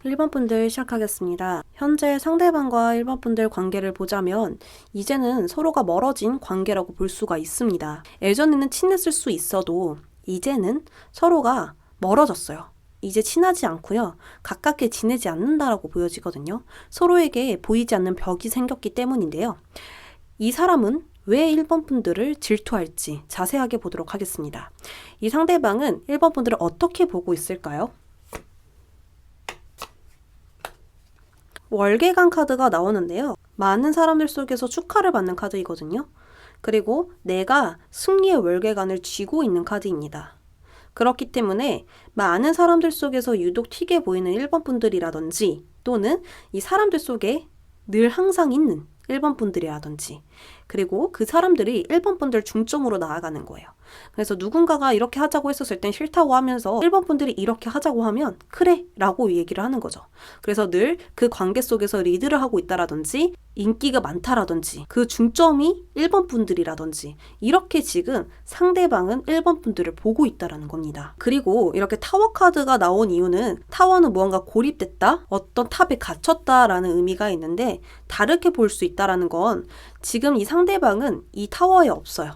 1번 분들 시작하겠습니다. 현재 상대방과 1번 분들 관계를 보자면 이제는 서로가 멀어진 관계라고 볼 수가 있습니다. 예전에는 친했을 수 있어도 이제는 서로가 멀어졌어요. 이제 친하지 않고요. 가깝게 지내지 않는다라고 보여지거든요. 서로에게 보이지 않는 벽이 생겼기 때문인데요. 이 사람은 왜 1번 분들을 질투할지 자세하게 보도록 하겠습니다. 이 상대방은 1번 분들을 어떻게 보고 있을까요? 월계관 카드가 나오는데요. 많은 사람들 속에서 축하를 받는 카드이거든요. 그리고 내가 승리의 월계관을 쥐고 있는 카드입니다. 그렇기 때문에 많은 사람들 속에서 유독 튀게 보이는 1번 분들이라든지 또는 이 사람들 속에 늘 항상 있는 1번 분들이라든지 그리고 그 사람들이 1번 분들 중점으로 나아가는 거예요. 그래서 누군가가 이렇게 하자고 했었을 땐 싫다고 하면서 1번 분들이 이렇게 하자고 하면 그래 라고 얘기를 하는 거죠. 그래서 늘 그 관계 속에서 리드를 하고 있다라든지 인기가 많다라든지 그 중점이 1번 분들이라든지 이렇게 지금 상대방은 1번 분들을 보고 있다라는 겁니다. 그리고 이렇게 타워 카드가 나온 이유는 타워는 무언가 고립됐다, 어떤 탑에 갇혔다라는 의미가 있는데 다르게 볼 수 있다라는 건 지금 이 상대방은 이 타워에 없어요.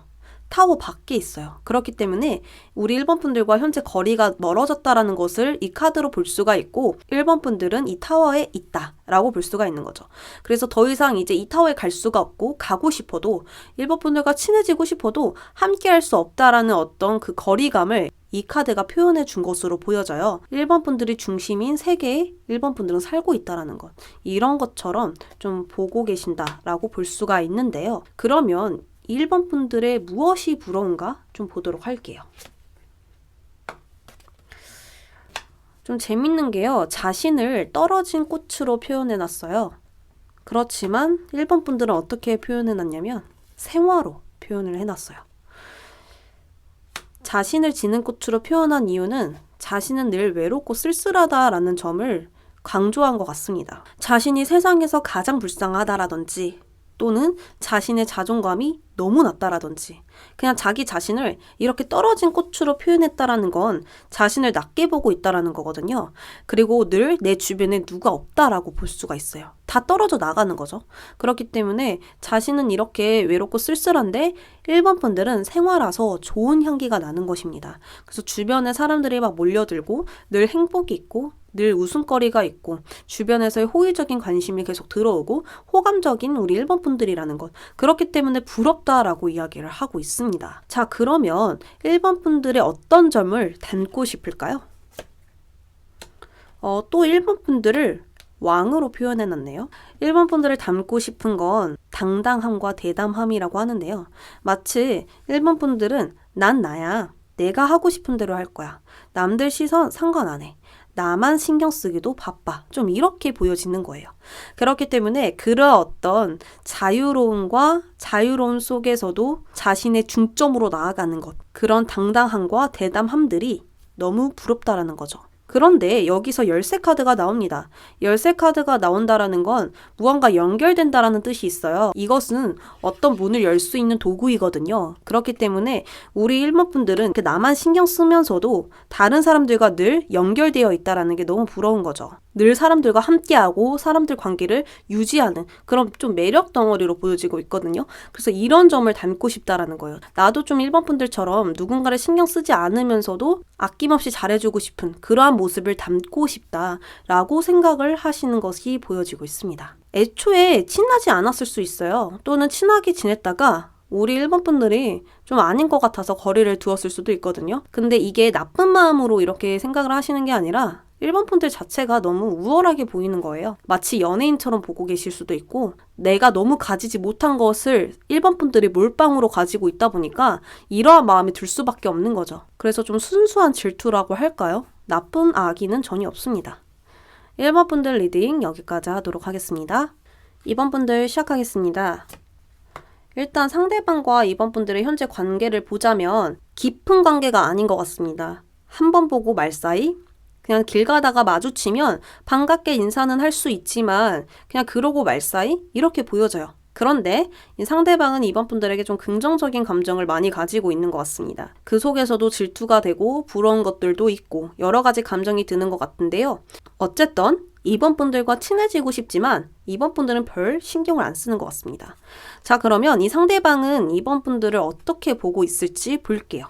타워 밖에 있어요. 그렇기 때문에 우리 1번 분들과 현재 거리가 멀어졌다라는 것을 이 카드로 볼 수가 있고 1번 분들은 이 타워에 있다라고 볼 수가 있는 거죠. 그래서 더 이상 이제 이 타워에 갈 수가 없고 가고 싶어도 1번 분들과 친해지고 싶어도 함께 할 수 없다라는 어떤 그 거리감을 이 카드가 표현해 준 것으로 보여져요. 1번 분들이 중심인 세계에 1번 분들은 살고 있다라는 것. 이런 것처럼 좀 보고 계신다라고 볼 수가 있는데요. 그러면 1번 분들의 무엇이 부러운가 좀 보도록 할게요. 좀 재밌는 게요. 자신을 떨어진 꽃으로 표현해놨어요. 그렇지만 1번 분들은 어떻게 표현해놨냐면 생화로 표현을 해놨어요. 자신을 지는 꽃으로 표현한 이유는 자신은 늘 외롭고 쓸쓸하다라는 점을 강조한 것 같습니다. 자신이 세상에서 가장 불쌍하다라든지 또는 자신의 자존감이 너무 낮다라든지 그냥 자기 자신을 이렇게 떨어진 꽃으로 표현했다라는 건 자신을 낮게 보고 있다라는 거거든요. 그리고 늘 내 주변에 누가 없다라고 볼 수가 있어요. 다 떨어져 나가는 거죠. 그렇기 때문에 자신은 이렇게 외롭고 쓸쓸한데 1번 분들은 생화라서 좋은 향기가 나는 것입니다. 그래서 주변에 사람들이 막 몰려들고 늘 행복이 있고 늘 웃음거리가 있고 주변에서의 호의적인 관심이 계속 들어오고 호감적인 우리 1번 분들이라는 것. 그렇기 때문에 부럽다라고 이야기를 하고 있습니다. 자, 그러면 1번 분들의 어떤 점을 닮고 싶을까요? 또 1번 분들을 왕으로 표현해놨네요. 1번 분들을 닮고 싶은 건 당당함과 대담함이라고 하는데요. 마치 1번 분들은 난 나야. 내가 하고 싶은 대로 할 거야. 남들 시선 상관 안 해. 나만 신경 쓰기도 바빠. 좀 이렇게 보여지는 거예요. 그렇기 때문에 그런 어떤 자유로움과 자유로움 속에서도 자신의 중점으로 나아가는 것. 그런 당당함과 대담함들이 너무 부럽다라는 거죠. 그런데 여기서 열쇠 카드가 나옵니다. 열쇠 카드가 나온다라는 건 무언가 연결된다라는 뜻이 있어요. 이것은 어떤 문을 열 수 있는 도구이거든요. 그렇기 때문에 우리 1번 분들은 나만 신경 쓰면서도 다른 사람들과 늘 연결되어 있다라는 게 너무 부러운 거죠. 늘 사람들과 함께하고 사람들 관계를 유지하는 그런 좀 매력 덩어리로 보여지고 있거든요. 그래서 이런 점을 닮고 싶다라는 거예요. 나도 좀 1번 분들처럼 누군가를 신경 쓰지 않으면서도 아낌없이 잘해주고 싶은 그러한 모습을 담고 싶다라고 생각을 하시는 것이 보여지고 있습니다. 애초에 친하지 않았을 수 있어요. 또는 친하게 지냈다가 우리 1번 분들이 좀 아닌 것 같아서 거리를 두었을 수도 있거든요. 근데 이게 나쁜 마음으로 이렇게 생각을 하시는 게 아니라 1번 분들 자체가 너무 우월하게 보이는 거예요. 마치 연예인처럼 보고 계실 수도 있고 내가 너무 가지지 못한 것을 1번 분들이 몰빵으로 가지고 있다 보니까 이러한 마음이 들 수밖에 없는 거죠. 그래서 좀 순수한 질투라고 할까요? 나쁜 악의는 전혀 없습니다. 1번 분들 리딩 여기까지 하도록 하겠습니다. 2번 분들 시작하겠습니다. 일단 상대방과 2번 분들의 현재 관계를 보자면 깊은 관계가 아닌 것 같습니다. 한 번 보고 말 사이? 그냥 길 가다가 마주치면 반갑게 인사는 할 수 있지만 그냥 그러고 말 사이? 이렇게 보여져요. 그런데 이 상대방은 이번 분들에게 좀 긍정적인 감정을 많이 가지고 있는 것 같습니다. 그 속에서도 질투가 되고 부러운 것들도 있고 여러 가지 감정이 드는 것 같은데요. 어쨌든 2번 분들과 친해지고 싶지만 2번 분들은 별 신경을 안 쓰는 것 같습니다. 자, 그러면 이 상대방은 2번 분들을 어떻게 보고 있을지 볼게요.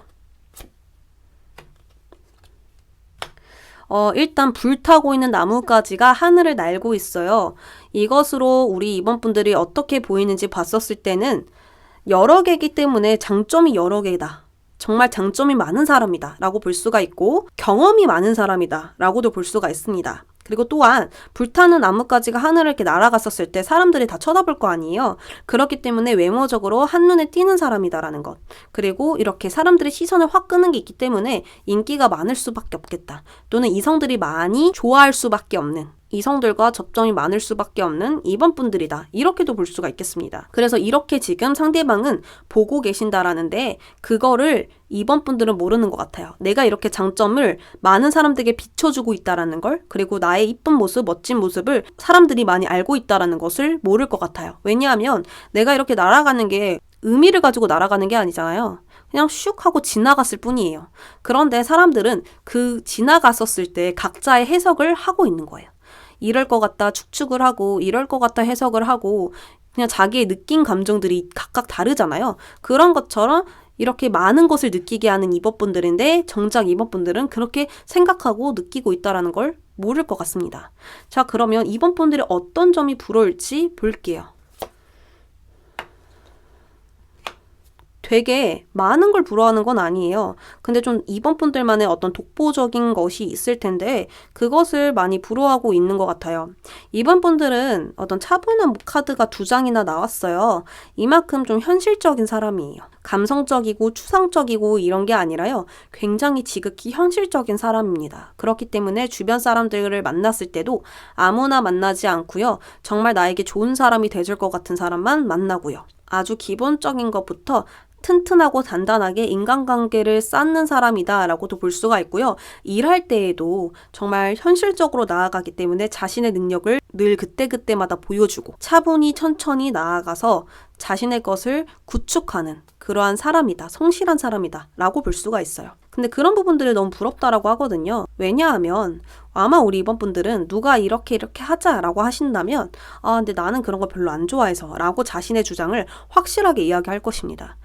일단 불타고 있는 나뭇가지가 하늘을 날고 있어요. 이것으로 우리 2번 분들이 어떻게 보이는지 봤었을 때는 여러 개이기 때문에 장점이 여러 개다. 정말 장점이 많은 사람이다 라고 볼 수가 있고 경험이 많은 사람이다 라고도 볼 수가 있습니다. 그리고 또한 불타는 나뭇가지가 하늘을 이렇게 날아갔었을 때 사람들이 다 쳐다볼 거 아니에요. 그렇기 때문에 외모적으로 한눈에 띄는 사람이다라는 것. 그리고 이렇게 사람들의 시선을 확 끄는 게 있기 때문에 인기가 많을 수밖에 없겠다. 또는 이성들이 많이 좋아할 수밖에 없는, 이성들과 접점이 많을 수밖에 없는 2번 분들이다. 이렇게도 볼 수가 있겠습니다. 그래서 이렇게 지금 상대방은 보고 계신다라는데 그거를 2번 분들은 모르는 것 같아요. 내가 이렇게 장점을 많은 사람들에게 비춰주고 있다라는 걸, 그리고 나의 이쁜 모습, 멋진 모습을 사람들이 많이 알고 있다라는 것을 모를 것 같아요. 왜냐하면 내가 이렇게 날아가는 게 의미를 가지고 날아가는 게 아니잖아요. 그냥 슉 하고 지나갔을 뿐이에요. 그런데 사람들은 그 지나갔었을 때 각자의 해석을 하고 있는 거예요. 이럴 것 같다 추측을 하고 이럴 것 같다 해석을 하고 그냥 자기의 느낀 감정들이 각각 다르잖아요. 그런 것처럼 이렇게 많은 것을 느끼게 하는 2번 분들인데 정작 2번 분들은 그렇게 생각하고 느끼고 있다는 걸 모를 것 같습니다. 자, 그러면 2번 분들이 어떤 점이 부러울지 볼게요. 되게 많은 걸 부러워하는 건 아니에요. 근데 좀 2번 분들만의 어떤 독보적인 것이 있을 텐데 그것을 많이 부러워하고 있는 것 같아요. 2번 분들은 어떤 차분한 카드가 2장이나 나왔어요. 이만큼 좀 현실적인 사람이에요. 감성적이고 추상적이고 이런 게 아니라요. 굉장히 지극히 현실적인 사람입니다. 그렇기 때문에 주변 사람들을 만났을 때도 아무나 만나지 않고요. 정말 나에게 좋은 사람이 돼줄 것 같은 사람만 만나고요. 아주 기본적인 것부터 튼튼하고 단단하게 인간관계를 쌓는 사람이다 라고도 볼 수가 있고요. 일할 때에도 정말 현실적으로 나아가기 때문에 자신의 능력을 늘 그때그때마다 보여주고 차분히 천천히 나아가서 자신의 것을 구축하는 그러한 사람이다. 성실한 사람이다 라고 볼 수가 있어요. 근데 그런 부분들이 너무 부럽다라고 하거든요. 왜냐하면 아마 우리 2번 분들은 누가 이렇게 하자라고 하신다면 근데 나는 그런 거 별로 안 좋아해서 라고 자신의 주장을 확실하게 이야기할 것입니다.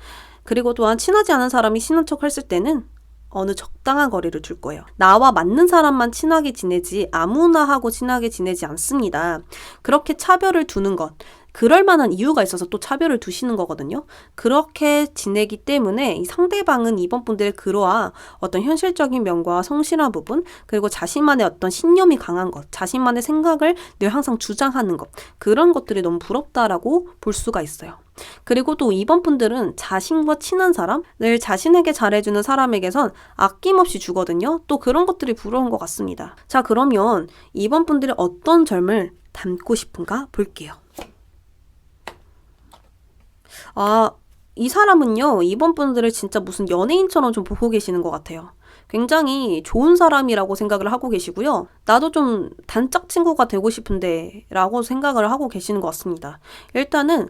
그리고 또한 친하지 않은 사람이 친한 척 했을 때는 어느 적당한 거리를 둘 거예요. 나와 맞는 사람만 친하게 지내지 아무나 하고 친하게 지내지 않습니다. 그렇게 차별을 두는 것, 그럴 만한 이유가 있어서 또 차별을 두시는 거거든요. 그렇게 지내기 때문에 이 상대방은 2번 분들의 그러한 어떤 현실적인 면과 성실한 부분, 그리고 자신만의 어떤 신념이 강한 것, 자신만의 생각을 늘 항상 주장하는 것, 그런 것들이 너무 부럽다라고 볼 수가 있어요. 그리고 또 2번 분들은 자신과 친한 사람, 늘 자신에게 잘해주는 사람에게선 아낌없이 주거든요. 또 그런 것들이 부러운 것 같습니다. 자, 그러면 2번 분들이 어떤 점을 담고 싶은가 볼게요. 이 사람은요, 2번 분들을 진짜 무슨 연예인처럼 좀 보고 계시는 것 같아요. 굉장히 좋은 사람이라고 생각을 하고 계시고요. 나도 좀 단짝 친구가 되고 싶은데 라고 생각을 하고 계시는 것 같습니다. 일단은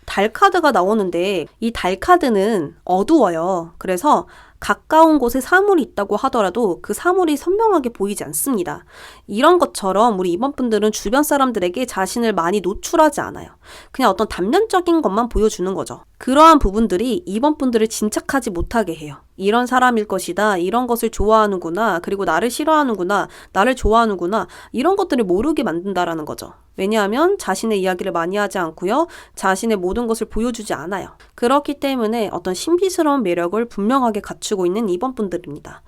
달 카드가 나오는데 이 달 카드는 어두워요. 그래서 가까운 곳에 사물이 있다고 하더라도 그 사물이 선명하게 보이지 않습니다. 이런 것처럼 우리 2번 분들은 주변 사람들에게 자신을 많이 노출하지 않아요. 그냥 어떤 단면적인 것만 보여주는 거죠. 그러한 부분들이 2번 분들을 진착하지 못하게 해요. 이런 사람일 것이다. 이런 것을 좋아하는구나. 그리고 나를 싫어하는구나. 나를 좋아하는구나. 이런 것들을 모르게 만든다라는 거죠. 왜냐하면 자신의 이야기를 많이 하지 않고요. 자신의 모든 것을 보여주지 않아요. 그렇기 때문에 어떤 신비스러운 매력을 분명하게 갖추고 있는 2번 분들입니다.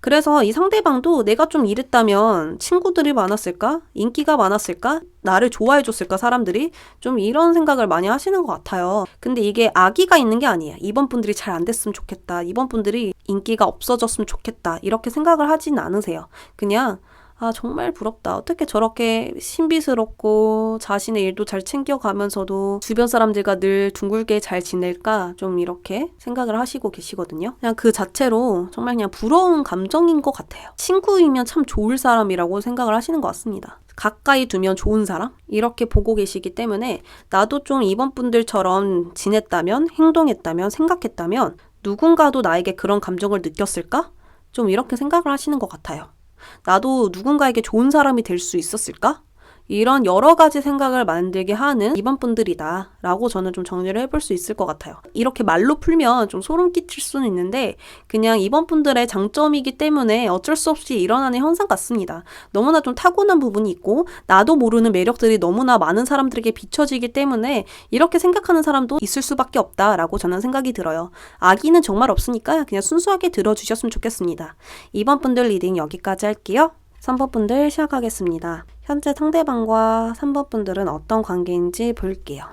그래서 이 상대방도 내가 좀 이랬다면 친구들이 많았을까? 인기가 많았을까? 나를 좋아해줬을까? 사람들이 좀 이런 생각을 많이 하시는 것 같아요. 근데 이게 악의가 있는 게 아니에요. 2번 분들이 잘 안 됐으면 좋겠다. 2번 분들이 인기가 없어졌으면 좋겠다. 이렇게 생각을 하진 않으세요. 그냥 정말 부럽다. 어떻게 저렇게 신비스럽고 자신의 일도 잘 챙겨가면서도 주변 사람들과 늘 둥글게 잘 지낼까? 좀 이렇게 생각을 하시고 계시거든요. 그냥 그 자체로 정말 그냥 부러운 감정인 것 같아요. 친구이면 참 좋을 사람이라고 생각을 하시는 것 같습니다. 가까이 두면 좋은 사람? 이렇게 보고 계시기 때문에 나도 좀 2번 분들처럼 지냈다면, 행동했다면, 생각했다면 누군가도 나에게 그런 감정을 느꼈을까? 좀 이렇게 생각을 하시는 것 같아요. 나도 누군가에게 좋은 사람이 될 수 있었을까? 이런 여러 가지 생각을 만들게 하는 2번 분들이다 라고 저는 좀 정리를 해볼 수 있을 것 같아요. 이렇게 말로 풀면 좀 소름 끼칠 수는 있는데 그냥 2번 분들의 장점이기 때문에 어쩔 수 없이 일어나는 현상 같습니다. 너무나 좀 타고난 부분이 있고 나도 모르는 매력들이 너무나 많은 사람들에게 비춰지기 때문에 이렇게 생각하는 사람도 있을 수밖에 없다라고 저는 생각이 들어요. 악의는 정말 없으니까 그냥 순수하게 들어주셨으면 좋겠습니다. 2번 분들 리딩 여기까지 할게요. 3번 분들 시작하겠습니다. 현재 상대방과 3번 분들은 어떤 관계인지 볼게요.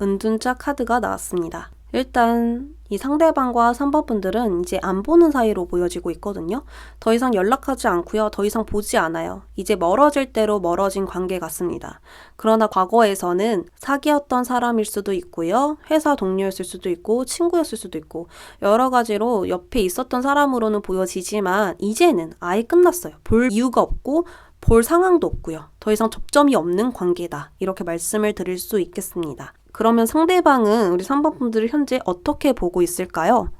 은둔자 카드가 나왔습니다. 일단 이 상대방과 3번 분들은 이제 안 보는 사이로 보여지고 있거든요. 더 이상 연락하지 않고요. 더 이상 보지 않아요. 이제 멀어질 대로 멀어진 관계 같습니다. 그러나 과거에서는 사귀었던 사람일 수도 있고요. 회사 동료였을 수도 있고 친구였을 수도 있고 여러 가지로 옆에 있었던 사람으로는 보여지지만 이제는 아예 끝났어요. 볼 이유가 없고 볼 상황도 없고요. 더 이상 접점이 없는 관계다. 이렇게 말씀을 드릴 수 있겠습니다. 그러면 상대방은 우리 3번 분들을 현재 어떻게 보고 있을까요?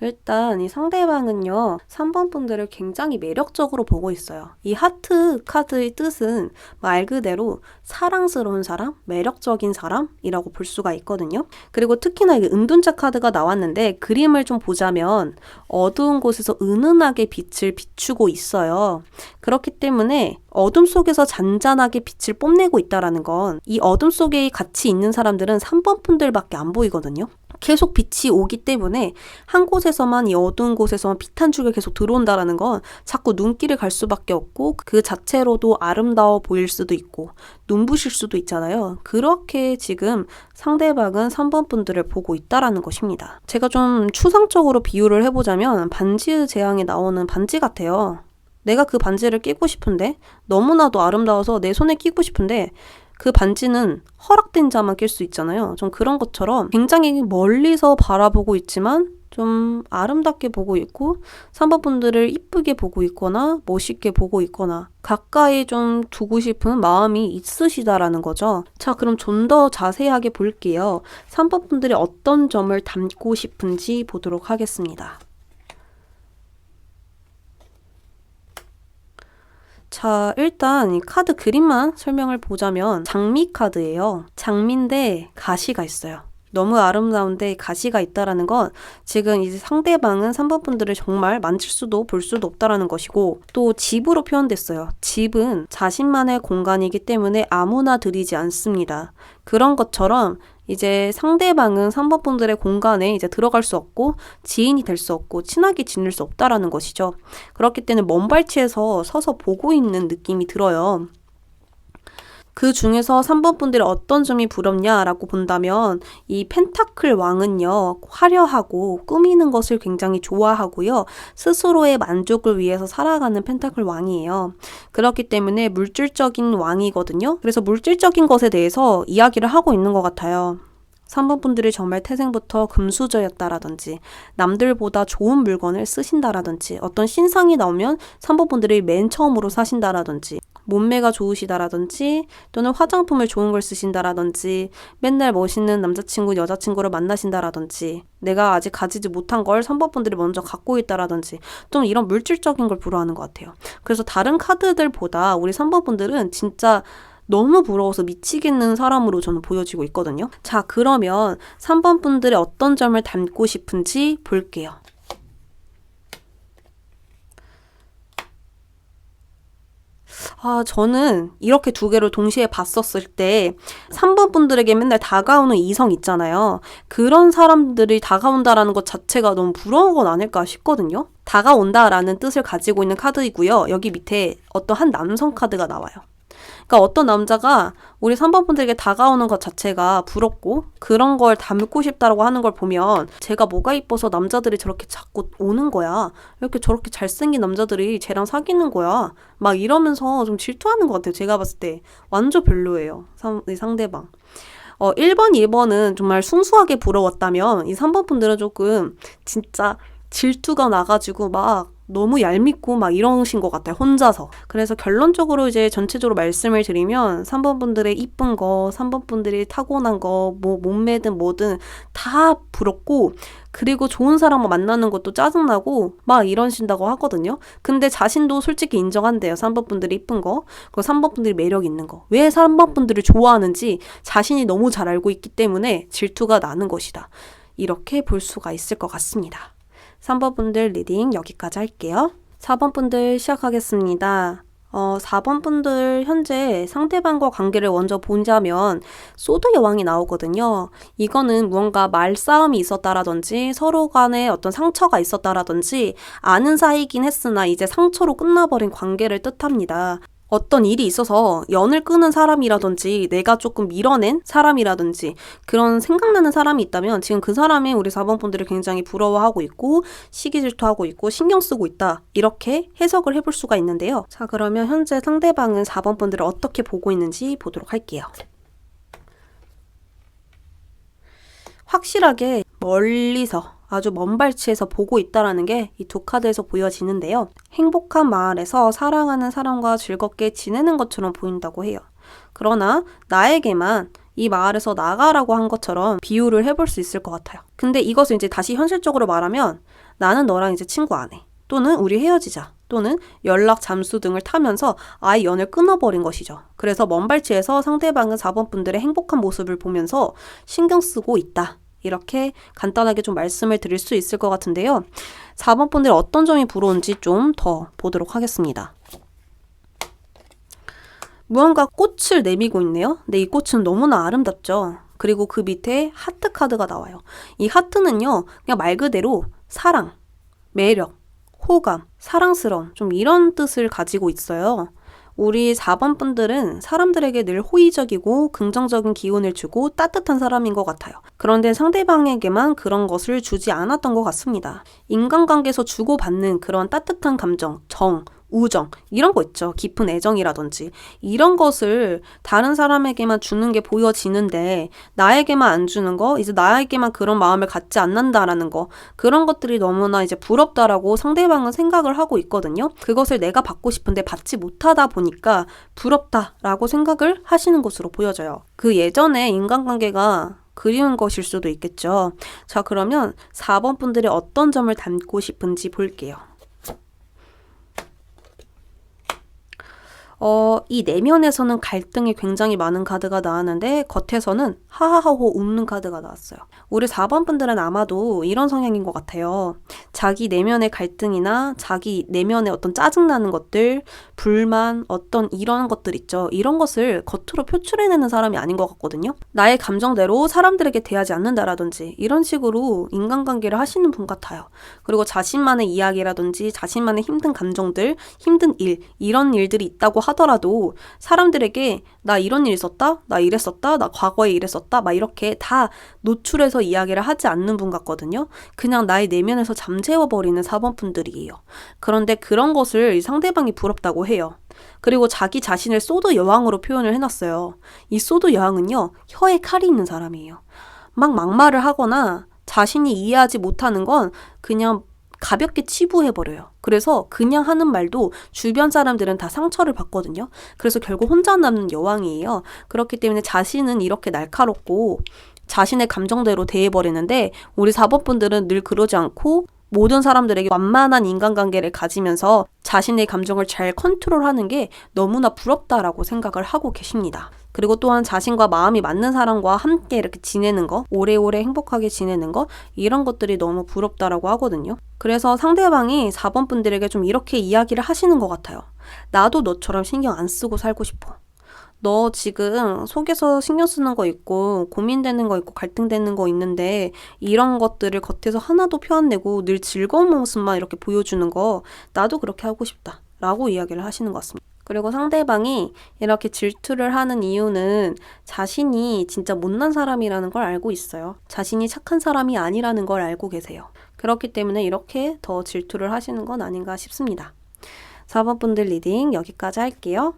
일단 이 상대방은요 3번 분들을 굉장히 매력적으로 보고 있어요. 이 하트 카드의 뜻은 말 그대로 사랑스러운 사람, 매력적인 사람이라고 볼 수가 있거든요. 그리고 특히나 이 은둔자 카드가 나왔는데 그림을 좀 보자면 어두운 곳에서 은은하게 빛을 비추고 있어요. 그렇기 때문에 어둠 속에서 잔잔하게 빛을 뽐내고 있다는 건 이 어둠 속에 같이 있는 사람들은 3번 분들밖에 안 보이거든요. 계속 빛이 오기 때문에 한 곳에서만 이 어두운 곳에서만 빛 한 줄기 계속 들어온다라는 건 자꾸 눈길을 갈 수밖에 없고 그 자체로도 아름다워 보일 수도 있고 눈부실 수도 있잖아요. 그렇게 지금 상대방은 3번 분들을 보고 있다라는 것입니다. 제가 좀 추상적으로 비유를 해보자면 반지의 제왕에 나오는 반지 같아요. 내가 그 반지를 끼고 싶은데 너무나도 아름다워서 내 손에 끼고 싶은데 그 반지는 허락된 자만 낄 수 있잖아요. 좀 그런 것처럼 굉장히 멀리서 바라보고 있지만 좀 아름답게 보고 있고 3번 분들을 이쁘게 보고 있거나 멋있게 보고 있거나 가까이 좀 두고 싶은 마음이 있으시다라는 거죠. 자, 그럼 좀 더 자세하게 볼게요. 3번 분들이 어떤 점을 담고 싶은지 보도록 하겠습니다. 자, 일단 이 카드 그림만 설명을 보자면 장미 카드예요. 장미인데 가시가 있어요. 너무 아름다운데 가시가 있다라는 건 지금 이제 상대방은 3번 분들을 정말 만질 수도 볼 수도 없다라는 것이고 또 집으로 표현됐어요. 집은 자신만의 공간이기 때문에 아무나 들이지 않습니다. 그런 것처럼 이제 상대방은 3번 분들의 공간에 이제 들어갈 수 없고 지인이 될 수 없고 친하게 지낼 수 없다라는 것이죠. 그렇기 때문에 먼 발치에서 서서 보고 있는 느낌이 들어요. 그 중에서 3번 분들이 어떤 점이 부럽냐라고 본다면 이 펜타클 왕은요 화려하고 꾸미는 것을 굉장히 좋아하고요 스스로의 만족을 위해서 살아가는 펜타클 왕이에요. 그렇기 때문에 물질적인 왕이거든요. 그래서 물질적인 것에 대해서 이야기를 하고 있는 것 같아요. 3번 분들이 정말 태생부터 금수저였다라든지 남들보다 좋은 물건을 쓰신다라든지 어떤 신상이 나오면 3번 분들이 맨 처음으로 사신다라든지 몸매가 좋으시다라든지 또는 화장품을 좋은 걸 쓰신다라든지 맨날 멋있는 남자친구, 여자친구를 만나신다라든지 내가 아직 가지지 못한 걸 3번 분들이 먼저 갖고 있다라든지 좀 이런 물질적인 걸 부러워하는 것 같아요. 그래서 다른 카드들보다 우리 3번 분들은 진짜 너무 부러워서 미치겠는 사람으로 저는 보여지고 있거든요. 자, 그러면 3번 분들의 어떤 점을 담고 싶은지 볼게요. 저는 이렇게 두 개를 동시에 봤었을 때 3번 분들에게 맨날 다가오는 이성 있잖아요. 그런 사람들이 다가온다라는 것 자체가 너무 부러운 건 아닐까 싶거든요. 다가온다라는 뜻을 가지고 있는 카드이고요. 여기 밑에 어떤 한 남성 카드가 나와요. 그러니까 어떤 남자가 우리 3번 분들에게 다가오는 것 자체가 부럽고 그런 걸 담고 싶다라고 하는 걸 보면 제가 뭐가 이뻐서 남자들이 저렇게 자꾸 오는 거야. 이렇게 저렇게 잘생긴 남자들이 쟤랑 사귀는 거야. 막 이러면서 좀 질투하는 것 같아요. 제가 봤을 때 완전 별로예요. 이 상대방. 1번, 2번은 정말 순수하게 부러웠다면 이 3번 분들은 조금 진짜 질투가 나가지고 막 너무 얄밉고 막 이러신 것 같아요. 혼자서. 그래서 결론적으로 이제 전체적으로 말씀을 드리면 3번 분들의 이쁜 거, 3번 분들이 타고난 거, 뭐 몸매든 뭐든 다 부럽고 그리고 좋은 사람을 만나는 것도 짜증나고 막 이러신다고 하거든요. 근데 자신도 솔직히 인정한대요. 3번 분들이 이쁜 거, 그리고 3번 분들이 매력 있는 거. 왜 3번 분들을 좋아하는지 자신이 너무 잘 알고 있기 때문에 질투가 나는 것이다. 이렇게 볼 수가 있을 것 같습니다. 3번 분들 리딩 여기까지 할게요. 4번 분들 시작하겠습니다. 4번 분들 현재 상대방과 관계를 먼저 보자면 소드 여왕이 나오거든요. 이거는 무언가 말싸움이 있었다라든지 서로 간에 어떤 상처가 있었다라든지 아는 사이긴 했으나 이제 상처로 끝나버린 관계를 뜻합니다. 어떤 일이 있어서 연을 끄는 사람이라든지 내가 조금 밀어낸 사람이라든지 그런 생각나는 사람이 있다면 지금 그 사람이 우리 4번 분들을 굉장히 부러워하고 있고 시기 질투하고 있고 신경 쓰고 있다. 이렇게 해석을 해볼 수가 있는데요. 자, 그러면 현재 상대방은 4번 분들을 어떻게 보고 있는지 보도록 할게요. 확실하게 멀리서 아주 먼 발치에서 보고 있다라는 게 이 두 카드에서 보여지는데요. 행복한 마을에서 사랑하는 사람과 즐겁게 지내는 것처럼 보인다고 해요. 그러나 나에게만 이 마을에서 나가라고 한 것처럼 비유를 해볼 수 있을 것 같아요. 근데 이것을 이제 다시 현실적으로 말하면 나는 너랑 이제 친구 안 해. 또는 우리 헤어지자. 또는 연락 잠수 등을 타면서 아예 연을 끊어버린 것이죠. 그래서 먼 발치에서 상대방은 4번 분들의 행복한 모습을 보면서 신경 쓰고 있다. 이렇게 간단하게 좀 말씀을 드릴 수 있을 것 같은데요. 4번 분들이 어떤 점이 부러운지 좀 더 보도록 하겠습니다. 무언가 꽃을 내미고 있네요. 근데 이 꽃은 너무나 아름답죠. 그리고 그 밑에 하트 카드가 나와요. 이 하트는요, 그냥 말 그대로 사랑, 매력, 호감, 사랑스러움 좀 이런 뜻을 가지고 있어요. 우리 4번 분들은 사람들에게 늘 호의적이고 긍정적인 기운을 주고 따뜻한 사람인 것 같아요. 그런데 상대방에게만 그런 것을 주지 않았던 것 같습니다. 인간관계에서 주고받는 그런 따뜻한 감정, 정, 우정 이런 거 있죠. 깊은 애정이라든지 이런 것을 다른 사람에게만 주는 게 보여지는데 나에게만 안 주는 거, 이제 나에게만 그런 마음을 갖지 않는다라는 거, 그런 것들이 너무나 이제 부럽다라고 상대방은 생각을 하고 있거든요. 그것을 내가 받고 싶은데 받지 못하다 보니까 부럽다라고 생각을 하시는 것으로 보여져요. 그 예전에 인간관계가 그리운 것일 수도 있겠죠. 자, 그러면 4번 분들이 어떤 점을 담고 싶은지 볼게요. 이 내면에서는 갈등이 굉장히 많은 카드가 나왔는데 겉에서는 하하하호 웃는 카드가 나왔어요. 우리 4번 분들은 아마도 이런 성향인 것 같아요. 자기 내면의 갈등이나 자기 내면의 어떤 짜증나는 것들, 불만, 어떤 이런 것들 있죠. 이런 것을 겉으로 표출해내는 사람이 아닌 것 같거든요. 나의 감정대로 사람들에게 대하지 않는다라든지 이런 식으로 인간관계를 하시는 분 같아요. 그리고 자신만의 이야기라든지 자신만의 힘든 감정들, 힘든 일, 이런 일들이 있다고 하더라도 사람들에게 나 이런 일 있었다, 나 이랬었다, 나 과거에 이랬었다 막 이렇게 다 노출해서 이야기를 하지 않는 분 같거든요. 그냥 나의 내면에서 잠재워버리는 4번 분들이에요. 그런데 그런 것을 상대방이 부럽다고 해요. 그리고 자기 자신을 소드 여왕으로 표현을 해놨어요. 이 소드 여왕은요, 혀에 칼이 있는 사람이에요. 막 막말을 하거나 자신이 이해하지 못하는 건 그냥 가볍게 치부해버려요. 그래서 그냥 하는 말도 주변 사람들은 다 상처를 받거든요. 그래서 결국 혼자 남는 여왕이에요. 그렇기 때문에 자신은 이렇게 날카롭고 자신의 감정대로 대해버리는데 우리 4번 분들은 늘 그러지 않고 모든 사람들에게 완만한 인간관계를 가지면서 자신의 감정을 잘 컨트롤하는 게 너무나 부럽다라고 생각을 하고 계십니다. 그리고 또한 자신과 마음이 맞는 사람과 함께 이렇게 지내는 거, 오래오래 행복하게 지내는 거, 이런 것들이 너무 부럽다라고 하거든요. 그래서 상대방이 4번 분들에게 좀 이렇게 이야기를 하시는 것 같아요. 나도 너처럼 신경 안 쓰고 살고 싶어. 너 지금 속에서 신경 쓰는 거 있고 고민되는 거 있고 갈등되는 거 있는데 이런 것들을 겉에서 하나도 표 안 내고 늘 즐거운 모습만 이렇게 보여주는 거 나도 그렇게 하고 싶다 라고 이야기를 하시는 것 같습니다. 그리고 상대방이 이렇게 질투를 하는 이유는 자신이 진짜 못난 사람이라는 걸 알고 있어요. 자신이 착한 사람이 아니라는 걸 알고 계세요. 그렇기 때문에 이렇게 더 질투를 하시는 건 아닌가 싶습니다. 4번 분들 리딩 여기까지 할게요.